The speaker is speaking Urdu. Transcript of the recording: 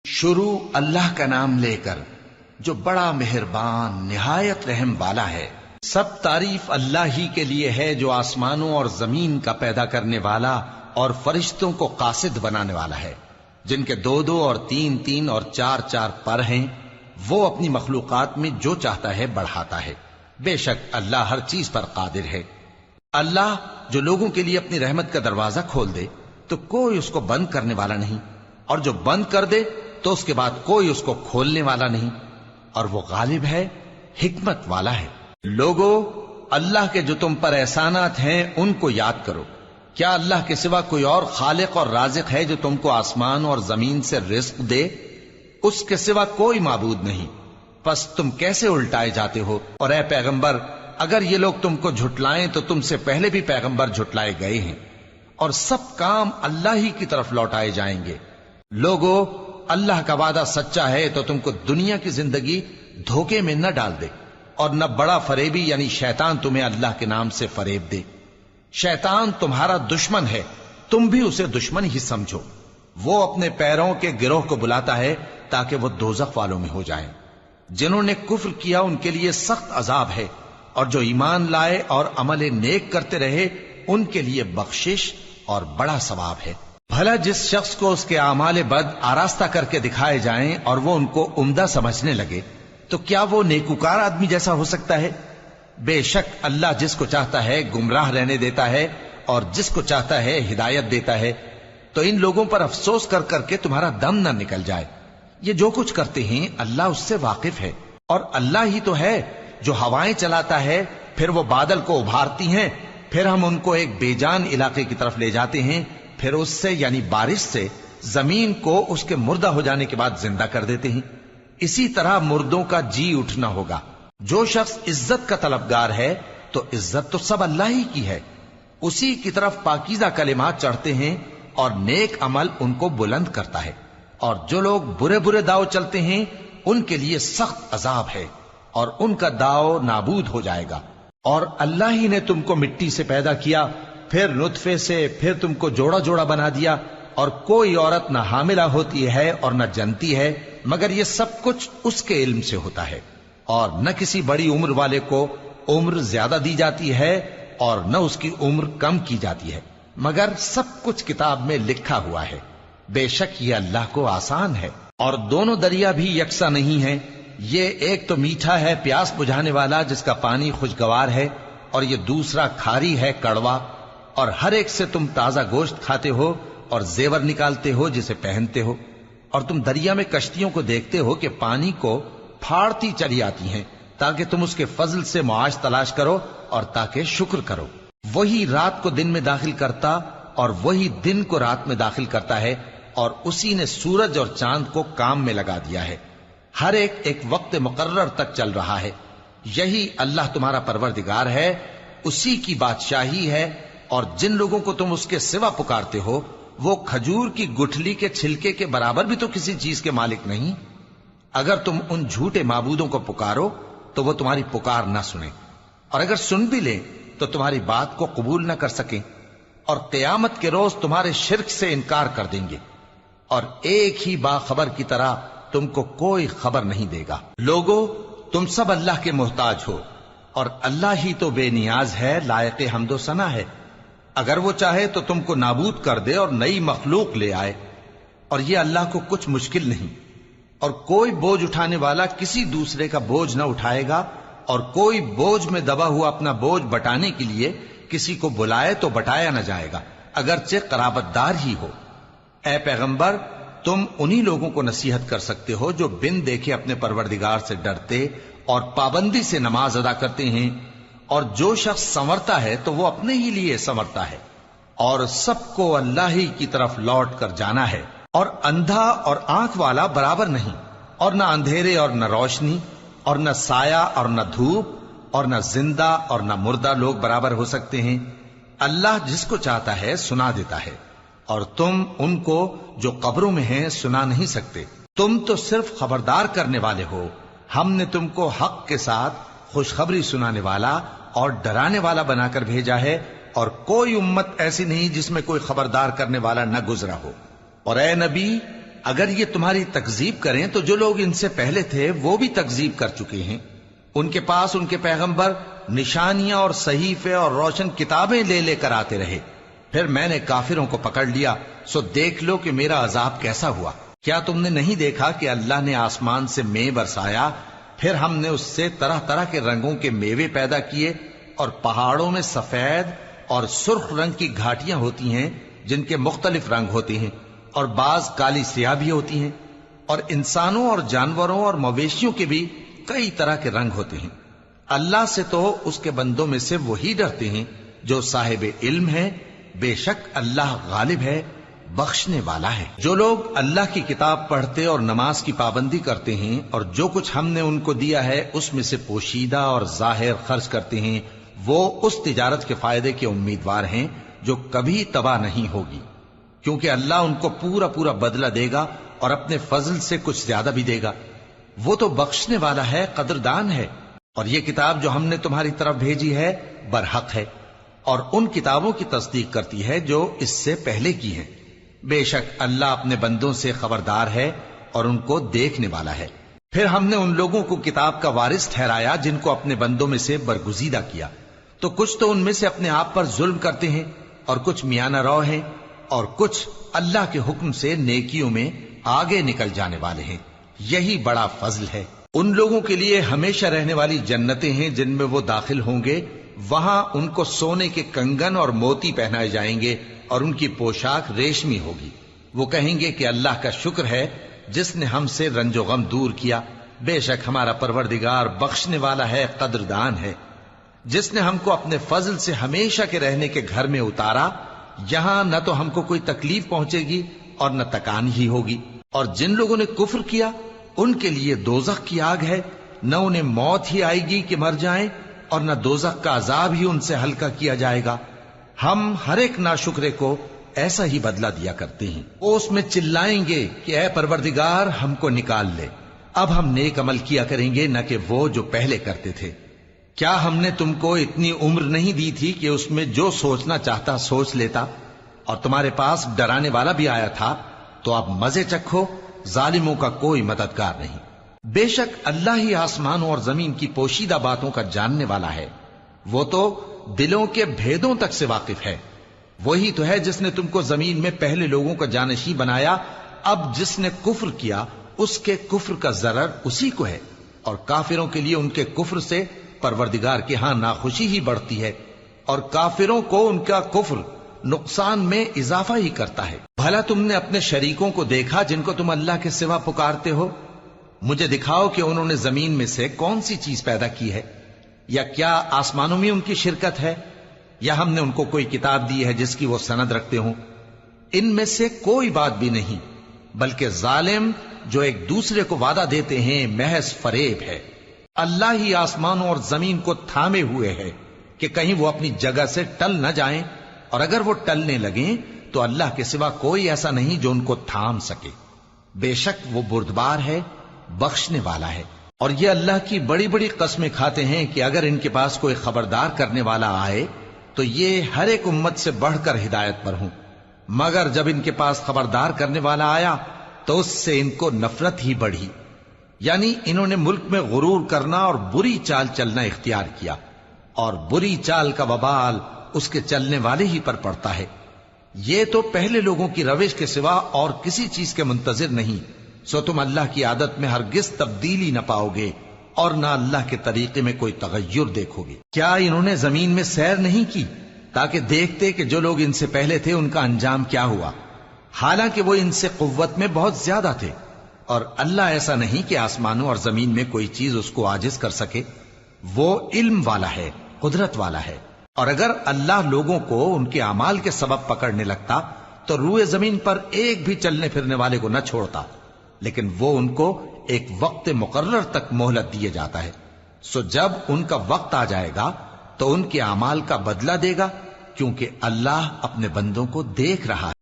شروع اللہ کا نام لے کر جو بڑا مہربان نہایت رحم والا ہے۔ سب تعریف اللہ ہی کے لیے ہے جو آسمانوں اور زمین کا پیدا کرنے والا اور فرشتوں کو قاصد بنانے والا ہے، جن کے 2 اور 3 اور 4 پر ہیں۔ وہ اپنی مخلوقات میں جو چاہتا ہے بڑھاتا ہے، بے شک اللہ ہر چیز پر قادر ہے۔ اللہ جو لوگوں کے لیے اپنی رحمت کا دروازہ کھول دے تو کوئی اس کو بند کرنے والا نہیں، اور جو بند کر دے تو اس کے بعد کوئی اس کو کھولنے والا نہیں، اور وہ غالب ہے، حکمت والا ہے۔ لوگو، اللہ کے جو تم پر احسانات ہیں ان کو یاد کرو۔ کیا اللہ کے سوا کوئی اور خالق اور رازق ہے جو تم کو آسمان اور زمین سے رزق دے؟ اس کے سوا کوئی معبود نہیں، پس تم کیسے الٹائے جاتے ہو؟ اور اے پیغمبر، اگر یہ لوگ تم کو جھٹلائیں تو تم سے پہلے بھی پیغمبر جھٹلائے گئے ہیں، اور سب کام اللہ ہی کی طرف لوٹائے جائیں گے۔ لوگو، اللہ کا وعدہ سچا ہے تو تم کو دنیا کی زندگی دھوکے میں نہ ڈال دے، اور نہ بڑا فریبی یعنی شیطان تمہیں اللہ کے نام سے فریب دے۔ شیطان تمہارا دشمن ہے، تم بھی اسے دشمن ہی سمجھو۔ وہ اپنے پیروں کے گروہ کو بلاتا ہے تاکہ وہ دوزخ والوں میں ہو جائیں۔ جنہوں نے کفر کیا ان کے لیے سخت عذاب ہے، اور جو ایمان لائے اور عمل نیک کرتے رہے ان کے لیے بخشش اور بڑا ثواب ہے۔ بھلا جس شخص کو اس کے اعمال بد آراستہ کر کے دکھائے جائیں اور وہ ان کو عمدہ سمجھنے لگے تو کیا وہ نیکوکار آدمی جیسا ہو سکتا ہے؟ بے شک اللہ جس کو چاہتا ہے گمراہ رہنے دیتا ہے اور جس کو چاہتا ہے ہدایت دیتا ہے۔ تو ان لوگوں پر افسوس کر کر کے تمہارا دم نہ نکل جائے۔ یہ جو کچھ کرتے ہیں اللہ اس سے واقف ہے، اور اللہ ہی تو ہے جو ہوائیں چلاتا ہے، پھر وہ بادل کو ابھارتی ہیں، پھر ہم ان کو ایک بے جان علاقے کی طرف لے جاتے ہیں، پھر اس سے یعنی بارش سے زمین کو اس کے مردہ ہو جانے کے بعد زندہ کر دیتے ہیں۔ اسی طرح مردوں کا جی اٹھنا ہوگا۔ جو شخص عزت کا طلبگار ہے تو عزت تو سب اللہ ہی کی ہے، اسی کی طرف پاکیزہ کلمات چڑھتے ہیں اور نیک عمل ان کو بلند کرتا ہے۔ اور جو لوگ برے برے داؤ چلتے ہیں ان کے لیے سخت عذاب ہے، اور ان کا داؤ نابود ہو جائے گا۔ اور اللہ ہی نے تم کو مٹی سے پیدا کیا، پھر نطفے سے، پھر تم کو جوڑا جوڑا بنا دیا، اور کوئی عورت نہ حاملہ ہوتی ہے اور نہ جنتی ہے، مگر یہ سب کچھ اس کے علم سے ہوتا ہے۔ اور نہ کسی بڑی عمر والے کو عمر زیادہ دی جاتی ہے اور نہ اس کی عمر کم کی جاتی ہے، مگر سب کچھ کتاب میں لکھا ہوا ہے۔ بے شک یہ اللہ کو آسان ہے۔ اور دونوں دریا بھی یکساں نہیں ہیں، یہ ایک تو میٹھا ہے پیاس بجھانے والا جس کا پانی خوشگوار ہے، اور یہ دوسرا کھاری ہے کڑوا۔ اور ہر ایک سے تم تازہ گوشت کھاتے ہو اور زیور نکالتے ہو جسے پہنتے ہو۔ اور تم دریا میں کشتیوں کو دیکھتے ہو کہ پانی کو پھاڑتی چلی آتی ہیں تاکہ تم اس کے فضل سے معاش تلاش کرو اور تاکہ شکر کرو۔ وہی رات کو دن میں داخل کرتا اور وہی دن کو رات میں داخل کرتا ہے، اور اسی نے سورج اور چاند کو کام میں لگا دیا ہے۔ ہر ایک ایک وقت مقرر تک چل رہا ہے۔ یہی اللہ تمہارا پروردگار ہے، اسی کی بادشاہی ہے۔ اور جن لوگوں کو تم اس کے سوا پکارتے ہو وہ کھجور کی گٹھلی کے چھلکے کے برابر بھی تو کسی چیز کے مالک نہیں۔ اگر تم ان جھوٹے معبودوں کو پکارو تو وہ تمہاری پکار نہ سنیں، اور اگر سن بھی لیں تو تمہاری بات کو قبول نہ کر سکیں، اور قیامت کے روز تمہارے شرک سے انکار کر دیں گے، اور ایک ہی باخبر کی طرح تم کو کوئی خبر نہیں دے گا۔ لوگو، تم سب اللہ کے محتاج ہو، اور اللہ ہی تو بے نیاز ہے، لائق حمد و ثنا ہے۔ اگر وہ چاہے تو تم کو نابود کر دے اور نئی مخلوق لے آئے، اور یہ اللہ کو کچھ مشکل نہیں۔ اور کوئی بوجھ اٹھانے والا کسی دوسرے کا بوجھ نہ اٹھائے گا، اور کوئی بوجھ میں دبا ہوا اپنا بوجھ بٹانے کے لیے کسی کو بلائے تو بٹایا نہ جائے گا، اگرچہ قرابت دار ہی ہو۔ اے پیغمبر، تم انہی لوگوں کو نصیحت کر سکتے ہو جو بن دیکھے اپنے پروردگار سے ڈرتے اور پابندی سے نماز ادا کرتے ہیں، اور جو شخص سنورتا ہے تو وہ اپنے ہی لیے سنورتا ہے، اور سب کو اللہ ہی کی طرف لوٹ کر جانا ہے۔ اور اندھا اور آنکھ والا برابر نہیں، اور نہ اندھیرے اور نہ روشنی، اور نہ سایہ اور نہ دھوپ، اور نہ زندہ اور نہ مردہ لوگ برابر ہو سکتے ہیں۔ اللہ جس کو چاہتا ہے سنا دیتا ہے، اور تم ان کو جو قبروں میں ہیں سنا نہیں سکتے۔ تم تو صرف خبردار کرنے والے ہو، ہم نے تم کو حق کے ساتھ خوشخبری سنانے والا اور ڈرانے والا بنا کر بھیجا ہے، اور کوئی امت ایسی نہیں جس میں کوئی خبردار کرنے والا نہ گزرا ہو۔ اور اے نبی، اگر یہ تمہاری تکذیب کریں تو جو لوگ ان سے پہلے تھے وہ بھی تکذیب کر چکے ہیں. ان کے پاس ان کے پیغمبر نشانیاں اور صحیفے اور روشن کتابیں لے لے کر آتے رہے. پھر میں نے کافروں کو پکڑ لیا، سو دیکھ لو کہ میرا عذاب کیسا ہوا. کیا تم نے نہیں دیکھا کہ اللہ نے آسمان سے مے برسایا، پھر ہم نے اس سے طرح طرح کے رنگوں کے میوے پیدا کیے، اور پہاڑوں میں سفید اور سرخ رنگ کی گھاٹیاں ہوتی ہیں جن کے مختلف رنگ ہوتے ہیں، اور بعض کالی سیاہ بھی ہوتی ہیں، اور انسانوں اور جانوروں اور مویشیوں کے بھی کئی طرح کے رنگ ہوتے ہیں. اللہ سے تو اس کے بندوں میں سے وہی ڈرتے ہیں جو صاحب علم ہے. بے شک اللہ غالب ہے، بخشنے والا ہے. جو لوگ اللہ کی کتاب پڑھتے اور نماز کی پابندی کرتے ہیں اور جو کچھ ہم نے ان کو دیا ہے اس میں سے پوشیدہ اور ظاہر خرچ کرتے ہیں، وہ اس تجارت کے فائدے کے امیدوار ہیں جو کبھی تباہ نہیں ہوگی، کیونکہ اللہ ان کو پورا پورا بدلہ دے گا اور اپنے فضل سے کچھ زیادہ بھی دے گا. وہ تو بخشنے والا ہے، قدردان ہے. اور یہ کتاب جو ہم نے تمہاری طرف بھیجی ہے برحق ہے، اور ان کتابوں کی تصدیق کرتی ہے جو اس سے پہلے کی ہیں. بے شک اللہ اپنے بندوں سے خبردار ہے اور ان کو دیکھنے والا ہے. پھر ہم نے ان لوگوں کو کتاب کا وارث ٹھہرایا جن کو اپنے بندوں میں سے برگزیدہ کیا، تو کچھ تو ان میں سے اپنے آپ پر ظلم کرتے ہیں اور کچھ میانہ رو ہیں، اور کچھ اللہ کے حکم سے نیکیوں میں آگے نکل جانے والے ہیں. یہی بڑا فضل ہے. ان لوگوں کے لیے ہمیشہ رہنے والی جنتیں ہیں جن میں وہ داخل ہوں گے. وہاں ان کو سونے کے کنگن اور موتی پہنائے جائیں گے اور ان کی پوشاک ریشمی ہوگی. وہ کہیں گے کہ اللہ کا شکر ہے جس نے ہم سے رنج و غم دور کیا. بے شک ہمارا پروردگار بخشنے والا ہے، قدردان ہے. جس نے ہم کو اپنے فضل سے ہمیشہ کے رہنے کے گھر میں اتارا، یہاں نہ تو ہم کو کوئی تکلیف پہنچے گی اور نہ تکان ہی ہوگی. اور جن لوگوں نے کفر کیا ان کے لیے دوزخ کی آگ ہے، نہ انہیں موت ہی آئے گی کہ مر جائیں، اور نہ دوزخ کا عذاب ہی ان سے ہلکا کیا جائے گا. ہم ہر ایک ناشکرے کو ایسا ہی بدلہ دیا کرتے ہیں. وہ اس میں چلائیں گے کہ اے پروردگار ہم کو نکال لے، اب ہم نیک عمل کیا کریں گے نہ کہ وہ جو پہلے کرتے تھے. کیا ہم نے تم کو اتنی عمر نہیں دی تھی کہ اس میں جو سوچنا چاہتا سوچ لیتا، اور تمہارے پاس ڈرانے والا بھی آیا تھا؟ تو اب مزے چکھو، ظالموں کا کوئی مددگار نہیں. بے شک اللہ ہی آسمانوں اور زمین کی پوشیدہ باتوں کا جاننے والا ہے. وہ تو دلوں کے بھیدوں تک سے واقف ہے. وہی تو ہے جس نے تم کو زمین میں پہلے لوگوں کا جانشین بنایا. اب جس نے کفر کیا اس کے کفر کا ضرر اسی کو ہے، اور کافروں کے لیے ان کے کفر سے پروردگار کے ہاں ناخوشی ہی بڑھتی ہے، اور کافروں کو ان کا کفر نقصان میں اضافہ ہی کرتا ہے. بھلا تم نے اپنے شریکوں کو دیکھا جن کو تم اللہ کے سوا پکارتے ہو؟ مجھے دکھاؤ کہ انہوں نے زمین میں سے کون سی چیز پیدا کی ہے، یا کیا آسمانوں میں ان کی شرکت ہے، یا ہم نے ان کو کوئی کتاب دی ہے جس کی وہ سند رکھتے ہوں؟ ان میں سے کوئی بات بھی نہیں، بلکہ ظالم جو ایک دوسرے کو وعدہ دیتے ہیں محض فریب ہے. اللہ ہی آسمانوں اور زمین کو تھامے ہوئے ہے کہ کہیں وہ اپنی جگہ سے ٹل نہ جائیں، اور اگر وہ ٹلنے لگیں تو اللہ کے سوا کوئی ایسا نہیں جو ان کو تھام سکے. بے شک وہ بردبار ہے، بخشنے والا ہے. اور یہ اللہ کی بڑی بڑی قسمیں کھاتے ہیں کہ اگر ان کے پاس کوئی خبردار کرنے والا آئے تو یہ ہر ایک امت سے بڑھ کر ہدایت پر ہوں، مگر جب ان کے پاس خبردار کرنے والا آیا تو اس سے ان کو نفرت ہی بڑھی. یعنی انہوں نے ملک میں غرور کرنا اور بری چال چلنا اختیار کیا، اور بری چال کا وبال اس کے چلنے والے ہی پر پڑتا ہے. یہ تو پہلے لوگوں کی روش کے سوا اور کسی چیز کے منتظر نہیں، سو تم اللہ کی عادت میں ہرگز تبدیلی نہ پاؤ گے اور نہ اللہ کے طریقے میں کوئی تغیر دیکھو گے. کیا انہوں نے زمین میں سیر نہیں کی تاکہ دیکھتے کہ جو لوگ ان سے پہلے تھے ان کا انجام کیا ہوا، حالانکہ وہ ان سے قوت میں بہت زیادہ تھے. اور اللہ ایسا نہیں کہ آسمانوں اور زمین میں کوئی چیز اس کو عاجز کر سکے. وہ علم والا ہے، قدرت والا ہے. اور اگر اللہ لوگوں کو ان کے اعمال کے سبب پکڑنے لگتا تو روئے زمین پر ایک بھی چلنے پھرنے والے کو نہ چھوڑتا، لیکن وہ ان کو ایک وقت مقرر تک مہلت دیے جاتا ہے. سو جب ان کا وقت آ جائے گا تو ان کے اعمال کا بدلہ دے گا، کیونکہ اللہ اپنے بندوں کو دیکھ رہا ہے.